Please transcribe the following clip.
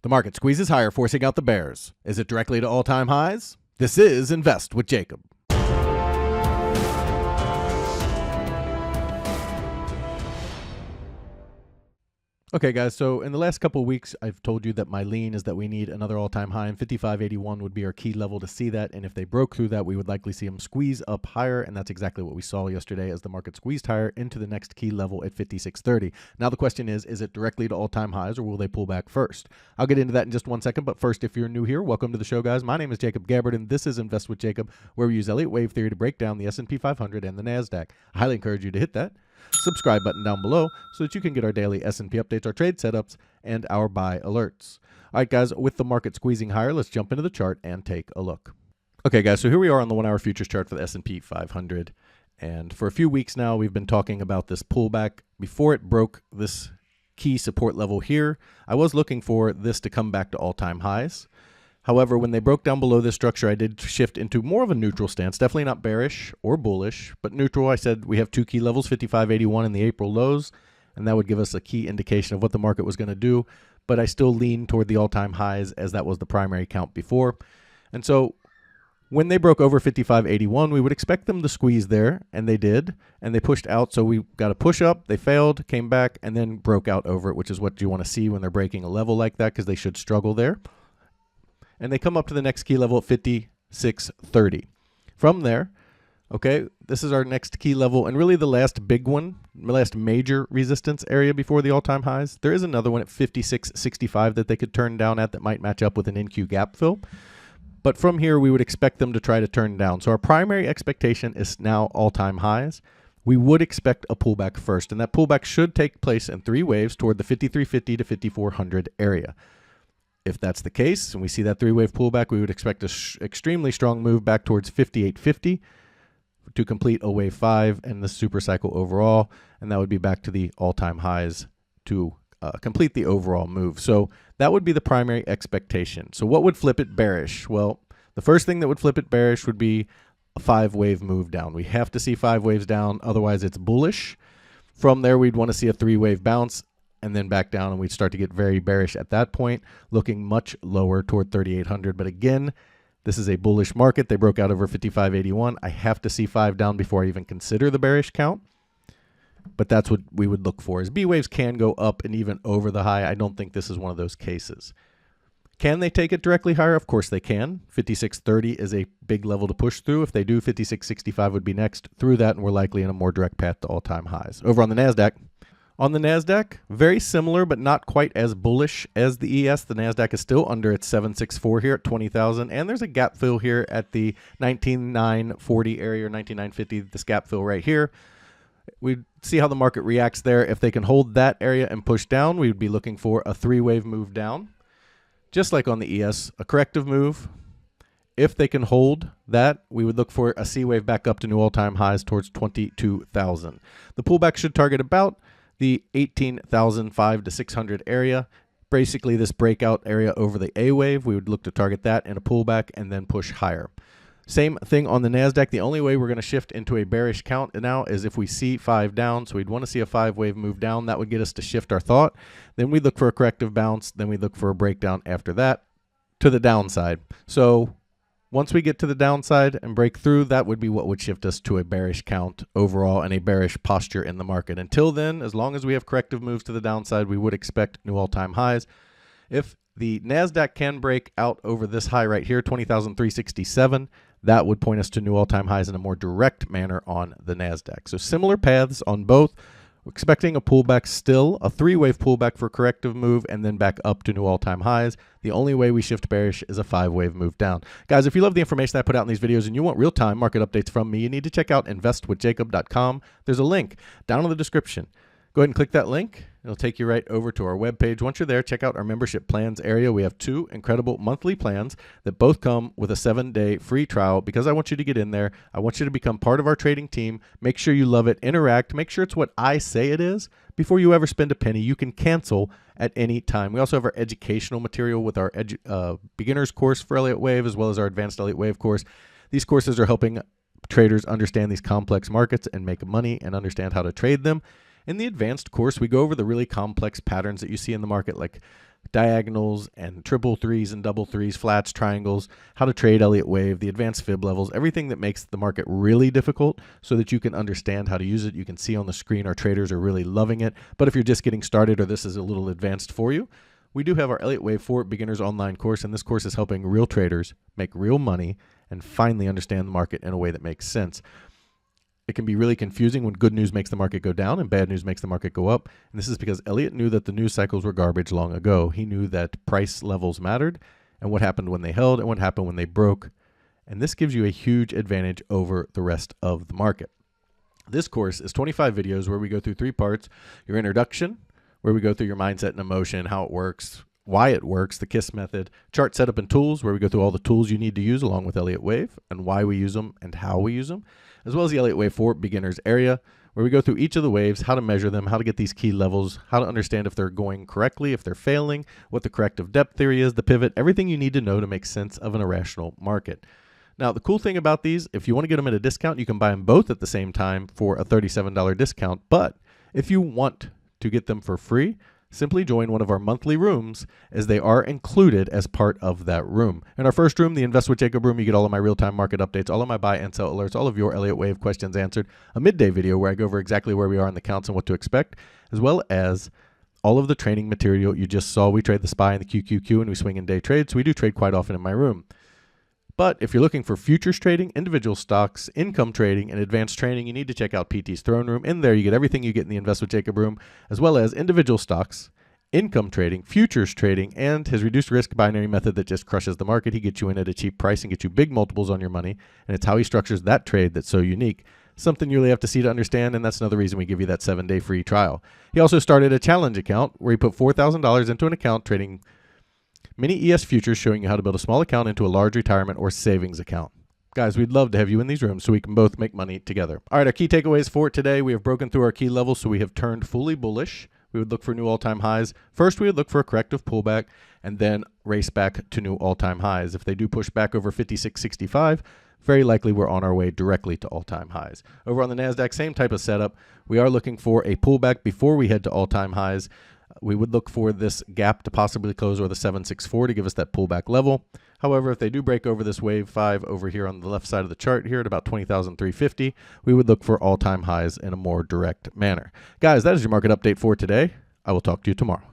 The market squeezes higher, forcing out the bears. Is it directly to all-time highs? This is Invest with Jacob. Okay, guys, so in the last couple of weeks, I've told you that my lean is that we need another all-time high, and 55.81 would be our key level to see that, and if they broke through that, we would likely see them squeeze up higher, and that's exactly what we saw yesterday as the market squeezed higher into the next key level at 56.30. Now the question is it directly to all-time highs, or will they pull back first? I'll get into that in just one second, but first, if you're new here, welcome to the show, guys. My name is Jacob Gabbard, and this is Invest with Jacob, where we use Elliott Wave Theory to break down the SP 500 and the NASDAQ. I highly encourage you to hit that subscribe button down below so that you can get our daily S&P updates, our trade setups, and our buy alerts. All right, guys, with the market squeezing higher, let's jump into the chart and take a look. Okay, guys, so here we are on the 1-hour futures chart for the S&P 500. And for a few weeks now, we've been talking about this pullback. Before it broke this key support level here, I was looking for this to come back to all-time highs. However, when they broke down below this structure, I did shift into more of a neutral stance. Definitely not bearish or bullish, but neutral. I said we have two key levels, 55.81 and the April lows, and that would give us a key indication of what the market was going to do. But I still lean toward the all-time highs as that was the primary count before. And so when they broke over 55.81, we would expect them to squeeze there, and they did, and they pushed out. So we got a push up, they failed, came back, and then broke out over it, which is what you want to see when they're breaking a level like that, because they should struggle there. And they come up to the next key level at 56.30. From there, okay, this is our next key level, and really the last big one, the last major resistance area before the all-time highs. There is another one at 56.65 that they could turn down at that might match up with an NQ gap fill. But from here, we would expect them to try to turn down. So our primary expectation is now all-time highs. We would expect a pullback first, and that pullback should take place in three waves toward the 53.50 to 5400 area. If that's the case, and we see that three-wave pullback, we would expect an extremely strong move back towards 58.50 to complete a wave 5 and the super cycle overall, and that would be back to the all-time highs to complete the overall move. So that would be the primary expectation. So what would flip it bearish? Well, the first thing that would flip it bearish would be a 5-wave move down. We have to see 5 waves down, otherwise it's bullish. From there, we'd want to see a 3-wave bounce and then back down, and we'd start to get very bearish at that point, looking much lower toward 3,800. But again, this is a bullish market. They broke out over 55.81. I have to see 5 down before I even consider the bearish count. But that's what we would look for, is B waves can go up and even over the high. I don't think this is one of those cases. Can they take it directly higher? Of course they can. 56.30 is a big level to push through. If they do, 56.65 would be next through that, and we're likely in a more direct path to all-time highs. Over on the NASDAQ. On the NASDAQ, very similar but not quite as bullish as the ES. The NASDAQ is still under its 764 here at 20,000, and there's a gap fill here at the 19,940 area or 19,950, this gap fill right here. We'd see how the market reacts there. If they can hold that area and push down, we would be looking for a 3-wave move down. Just like on the ES, a corrective move. If they can hold that, we would look for a C wave back up to new all-time highs towards 22,000. The pullback should target about the 18,005 to 600 area. Basically this breakout area over the A wave, we would look to target that in a pullback and then push higher. Same thing on the NASDAQ. The only way we're going to shift into a bearish count now is if we see 5 down. So we'd want to see a 5-wave move down. That would get us to shift our thought. Then we'd look for a corrective bounce. Then we'd look for a breakdown after that to the downside. So once we get to the downside and break through, that would be what would shift us to a bearish count overall and a bearish posture in the market. Until then, as long as we have corrective moves to the downside, we would expect new all-time highs. If the NASDAQ can break out over this high right here, 20,367, that would point us to new all-time highs in a more direct manner on the NASDAQ. So similar paths on both. We're expecting a pullback still, a 3-wave pullback for corrective move, and then back up to new all-time highs. The only way we shift bearish is a 5-wave move down. Guys, if you love the information I put out in these videos and you want real-time market updates from me, you need to check out investwithjacob.com. There's a link down in the description. Go ahead and click that link. It'll take you right over to our webpage. Once you're there, check out our membership plans area. We have 2 incredible monthly plans that both come with a 7-day free trial because I want you to get in there. I want you to become part of our trading team. Make sure you love it. Interact. Make sure it's what I say it is before you ever spend a penny. You can cancel at any time. We also have our educational material with our beginner's course for Elliott Wave as well as our advanced Elliott Wave course. These courses are helping traders understand these complex markets and make money and understand how to trade them. In the advanced course, we go over the really complex patterns that you see in the market, like diagonals and triple threes and double threes, flats, triangles, how to trade Elliott Wave, the advanced fib levels, everything that makes the market really difficult so that you can understand how to use it. You can see on the screen our traders are really loving it. But if you're just getting started or this is a little advanced for you, we do have our Elliott Wave for Beginners online course, and this course is helping real traders make real money and finally understand the market in a way that makes sense. It can be really confusing when good news makes the market go down and bad news makes the market go up. And this is because Elliott knew that the news cycles were garbage long ago. He knew that price levels mattered and what happened when they held and what happened when they broke. And this gives you a huge advantage over the rest of the market. This course is 25 videos where we go through 3 parts. Your introduction, where we go through your mindset and emotion, how it works, why it works, the KISS method, chart setup and tools, where we go through all the tools you need to use along with Elliott Wave and why we use them and how we use them, as well as the Elliott Wave for Beginners area, where we go through each of the waves, how to measure them, how to get these key levels, how to understand if they're going correctly, if they're failing, what the corrective depth theory is, the pivot, everything you need to know to make sense of an irrational market. Now, the cool thing about these, if you want to get them at a discount, you can buy them both at the same time for a $37 discount. But if you want to get them for free, simply join one of our monthly rooms, as they are included as part of that room. In our first room, the Invest with Jacob room, you get all of my real-time market updates, all of my buy and sell alerts, all of your Elliott Wave questions answered, a midday video where I go over exactly where we are in the counts and what to expect, as well as all of the training material you just saw. We trade the SPY and the QQQ, and we swing in day trades, so we do trade quite often in my room. But if you're looking for futures trading, individual stocks, income trading, and advanced training, you need to check out PT's Throne Room. In there, you get everything you get in the Invest with Jacob room, as well as individual stocks, income trading, futures trading, and his reduced risk binary method that just crushes the market. He gets you in at a cheap price and gets you big multiples on your money, and it's how he structures that trade that's so unique. Something you really have to see to understand, and that's another reason we give you that 7-day free trial. He also started a challenge account where he put $4,000 into an account trading mini ES futures, showing you how to build a small account into a large retirement or savings account. Guys, we'd love to have you in these rooms so we can both make money together. All right, our key takeaways for today. We have broken through our key levels, so we have turned fully bullish. We would look for new all-time highs. First, we would look for a corrective pullback and then race back to new all-time highs. If they do push back over 56.65, very likely we're on our way directly to all-time highs. Over on the NASDAQ, same type of setup. We are looking for a pullback before we head to all-time highs. We would look for this gap to possibly close over the 764 to give us that pullback level. However, if they do break over this wave 5 over here on the left side of the chart here at about 20,350, we would look for all-time highs in a more direct manner. Guys, that is your market update for today. I will talk to you tomorrow.